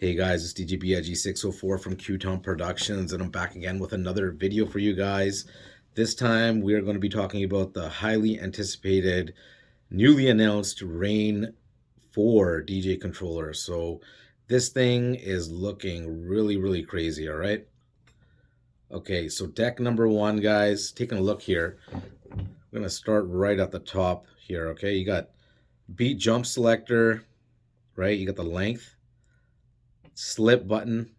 Hey guys, it's DJBIG 604 from Q-Town Productions, and I'm back again with another video for you guys. This time we are going to be talking about the highly anticipated, newly announced Rane 4 DJ Controller. So this thing is looking really crazy, all right? Okay, so deck number one, guys, taking a look here. I'm going to start right at the top here, okay? You got beat jump selector, right? You got the length, slip button,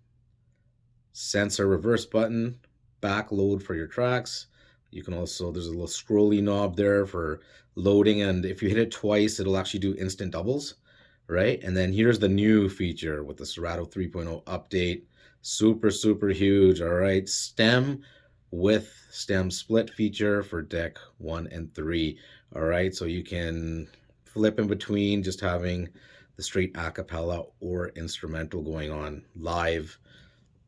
sensor reverse button, back load for your tracks. You can also, there's a little scrolly knob there for loading, and if you hit it twice, it'll actually do instant doubles, right? And then here's the new feature with the Serato 3.0 update. Super huge, all right? Stem with stem split feature for deck 1 and 3, all right? So you can flip in between just having the straight a cappella or instrumental going on live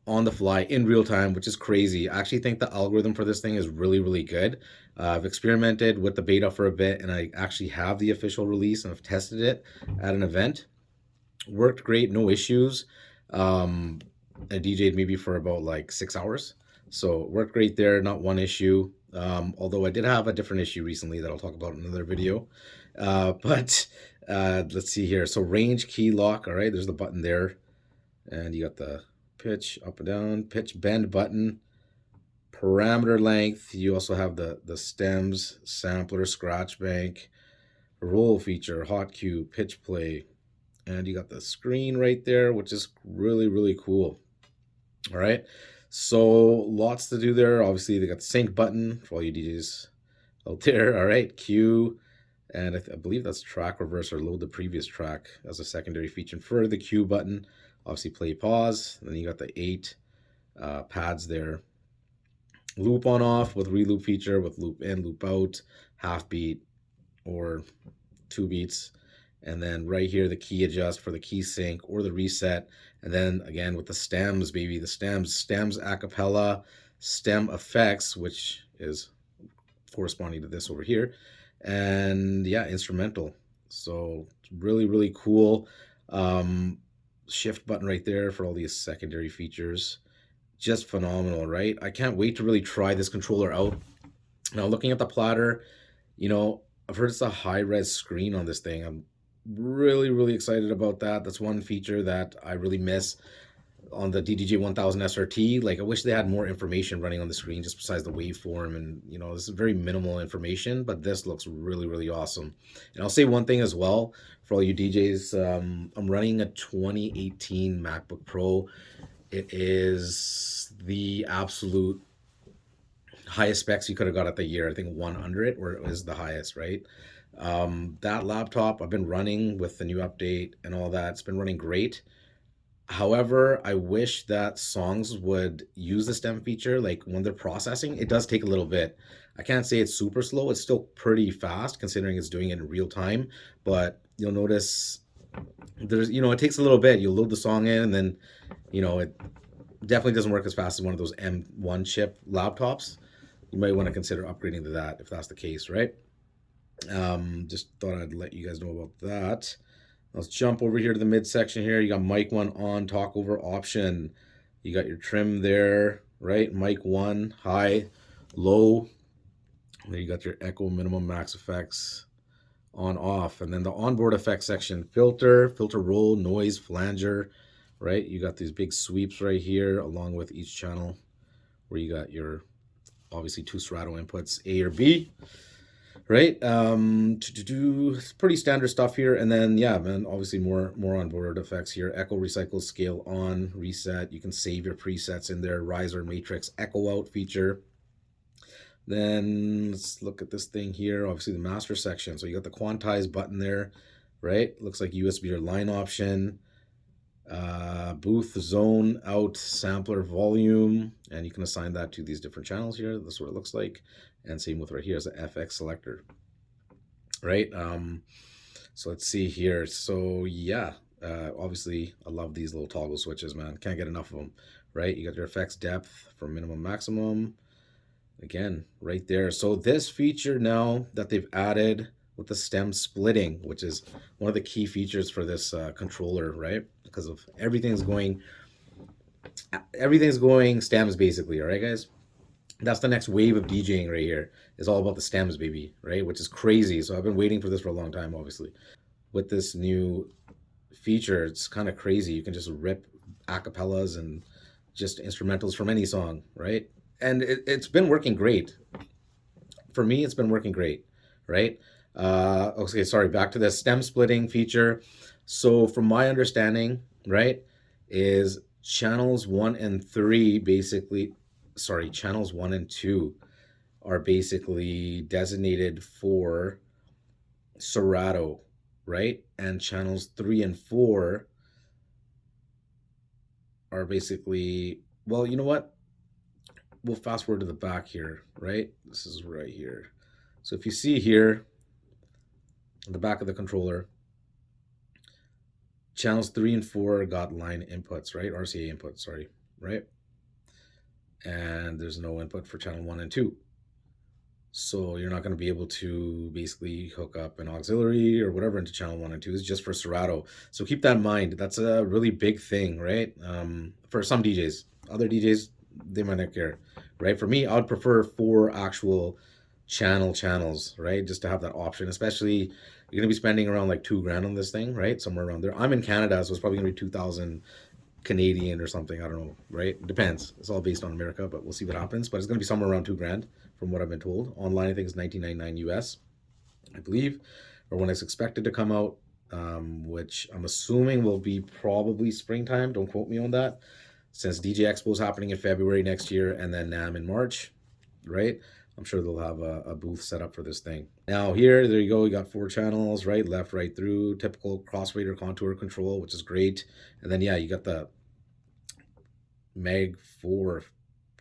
on the fly in real time, which is crazy. I actually think the algorithm for this thing is really good. I've experimented with the beta for a bit, and I actually have the official release, and I've tested it at an event. Worked great, no issues. I DJ'd maybe for about like 6 hours. So worked great there, not one issue. Although I did have a different issue recently that I'll talk about in another video. But let's see here. So range key lock, all right, there's the button there. And you got the pitch up and down, pitch bend button, parameter length. You also have the stems, sampler, scratch bank, roll feature, hot cue, pitch play, and you got the screen right there, which is really cool. All right, so lots to do there. Obviously, they got the sync button for all you DJs out there. All right, cue, and I believe that's track reverse or load the previous track as a secondary feature. For the cue button, obviously play pause, and then you got the 8 pads there. Loop on off with reloop feature with loop in, loop out, half beat or 2 beats. And then right here, the key adjust for the key sync or the reset. And then again with the stems, baby, the stems a cappella, stem effects, which is corresponding to this over here. And yeah, instrumental. So really cool. Shift button right there for all these secondary features. Just phenomenal, right? I can't wait to really try this controller out. Now, looking at the platter, you know, I've heard it's a high-res screen on this thing. I'm really excited about that. That's one feature that I really miss on the DDJ 1000 SRT. Like, I wish they had more information running on the screen just besides the waveform, and you know, this is very minimal information, but this looks really awesome. And I'll say one thing as well for all you DJs. I'm running a 2018 MacBook Pro. It is the absolute highest specs you could have got at the year. I think 100 or it was the highest, right? That laptop I've been running with the new update and all that, it's been running great. However, I wish that songs would use the stem feature. Like when they're processing, it does take a little bit. I can't say it's super slow. It's still pretty fast considering it's doing it in real time. But you'll notice there's, you know, it takes a little bit. You'll load the song in and then, you know, it definitely doesn't work as fast as one of those M1 chip laptops. You might want to consider upgrading to that if that's the case, right? Just thought I'd let you guys know about that. Let's jump over here to the midsection here. You got mic 1 on, talk over option. You got your trim there, right? Mic 1, high, low. Then you got your echo, minimum, max effects, on, off. And then the onboard effects section, filter, filter roll, noise, flanger, right? You got these big sweeps right here along with each channel where you got your, obviously 2 Serato inputs, A or B. Right, it's pretty standard stuff here, and then yeah, man, obviously more onboard effects here. Echo, recycle, scale on, reset. You can save your presets in there. Riser, matrix, echo out feature. Then let's look at this thing here. Obviously the master section. So you got the quantize button there, right? Looks like USB or line option. Booth, zone, out, sampler, volume, and you can assign that to these different channels here. That's what it looks like. And same with right here as an FX selector, right? So let's see here. So yeah, obviously I love these little toggle switches, man. Can't get enough of them, right? You got your effects depth for minimum, maximum. Again, right there. So this feature now that they've added with the stem splitting, which is one of the key features for this controller, right? Because of everything's going stems basically, all right, guys? That's the next wave of DJing right here. Is all about the stems, baby, right? Which is crazy. So I've been waiting for this for a long time, obviously. With this new feature, it's kind of crazy. You can just rip acapellas and just instrumentals from any song, right? And it's been working great. For me, it's been working great, right? Okay, sorry, back to the stem splitting feature. So from my understanding, right, is channels 1 and 3 basically, sorry, channels 1 and 2 are basically designated for Serato, right? And channels 3 and 4 are basically, well, you know what? We'll fast forward to the back here, right? This is right here. So if you see here, the back of the controller, channels 3 and 4 got line inputs, right? RCA inputs, sorry, right? And there's no input for channel 1 and 2. So you're not going to be able to basically hook up an auxiliary or whatever into channel 1 and 2. It's just for Serato. So keep that in mind. That's a really big thing, right? For some DJs. Other DJs, they might not care, right? For me, I would prefer 4 actual channels, right? Just to have that option, especially you're gonna be spending around like $2,000 on this thing, right? Somewhere around there. I'm in Canada, so it's probably gonna be 2,000 Canadian or something. I don't know, right? It depends. It's all based on America, but we'll see what happens. But it's gonna be somewhere around $2,000 from what I've been told. Online, I think it's $19.99 US, I believe, or when it's expected to come out, which I'm assuming will be probably springtime. Don't quote me on that, since DJ Expo is happening in February next year and then NAM in March, right? I'm sure they'll have a booth set up for this thing. Now here, there you go. You got 4 channels, right, left, right through, typical crossfader contour control, which is great. And then, yeah, you got the Mag 4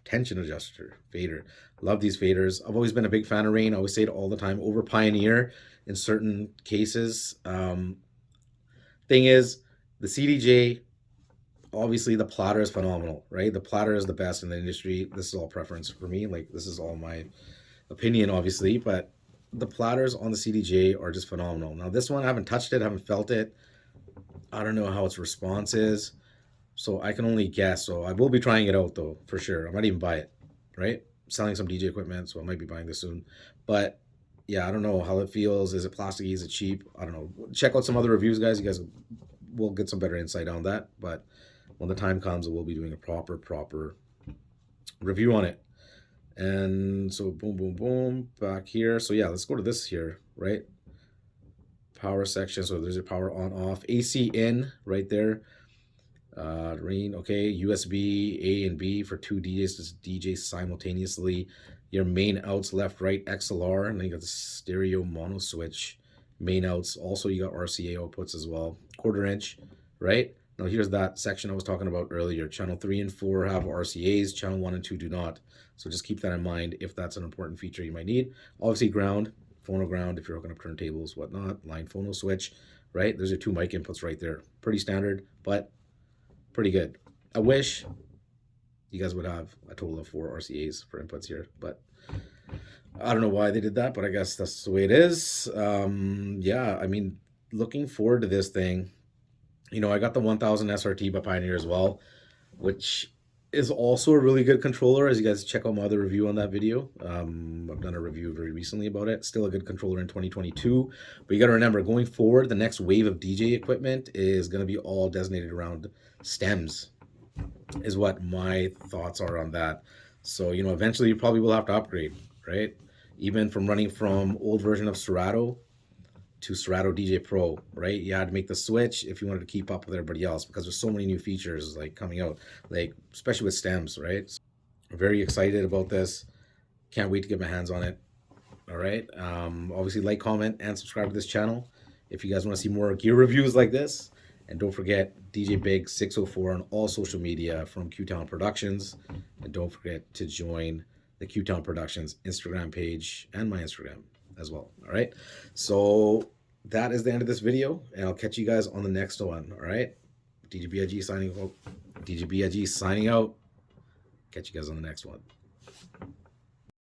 tension adjuster fader. Love these faders. I've always been a big fan of Rane. I always say it all the time, over Pioneer in certain cases. Thing is, the CDJ, obviously the platter is phenomenal, right? The platter is the best in the industry. This is all preference for me. Like, this is all my opinion, obviously, but the platters on the CDJ are just phenomenal. Now this one, I haven't touched it, I haven't felt it. I don't know how its response is, so I can only guess. So I will be trying it out though, for sure. I might even buy it, right? Selling some DJ equipment, so I might be buying this soon. But yeah, I don't know how it feels. Is it plasticky? Is it cheap? I don't know. Check out some other reviews, guys. You guys will get some better insight on that. But when the time comes, we'll be doing a proper review on it. And so boom, back here. So yeah, let's go to this here, right? Power section. So there's your power on, off, AC in right there. Rane, okay, USB A and B for 2 DJs to DJ simultaneously. Your main outs, left, right, XLR, and then you got the stereo mono switch. Main outs, also you got RCA outputs as well. 1/4 inch, right? Now here's that section I was talking about earlier. Channel 3 and 4 have RCAs, channel 1 and 2 do not. So just keep that in mind if that's an important feature you might need. Obviously ground, phono ground if you're hooking up turntables, whatnot, line phono switch, right? There's your 2 mic inputs right there. Pretty standard, but pretty good. I wish you guys would have a total of 4 RCAs for inputs here, but I don't know why they did that, but I guess that's the way it is. Yeah, I mean, looking forward to this thing. You know, I got the 1000 SRT by Pioneer as well, which is also a really good controller, as you guys check out my other review on that video. I've done a review very recently about it. Still a good controller in 2022. But you got to remember, going forward, the next wave of DJ equipment is going to be all designated around stems, is what my thoughts are on that. So, you know, eventually you probably will have to upgrade, right? Even from running from old version of Serato to Serato DJ Pro, right? You had to make the switch if you wanted to keep up with everybody else, because there's so many new features like coming out, like especially with stems, right? So I'm very excited about this. Can't wait to get my hands on it. All right. Obviously, like, comment, and subscribe to this channel if you guys want to see more gear reviews like this. And don't forget, DJ Big 604 on all social media from Q-Town Productions. And don't forget to join the Q-Town Productions Instagram page and my Instagram as well. All right. So that is the end of this video, and I'll catch you guys on the next one. All right. DJ BIG signing out. DJ BIG signing out. Catch you guys on the next one.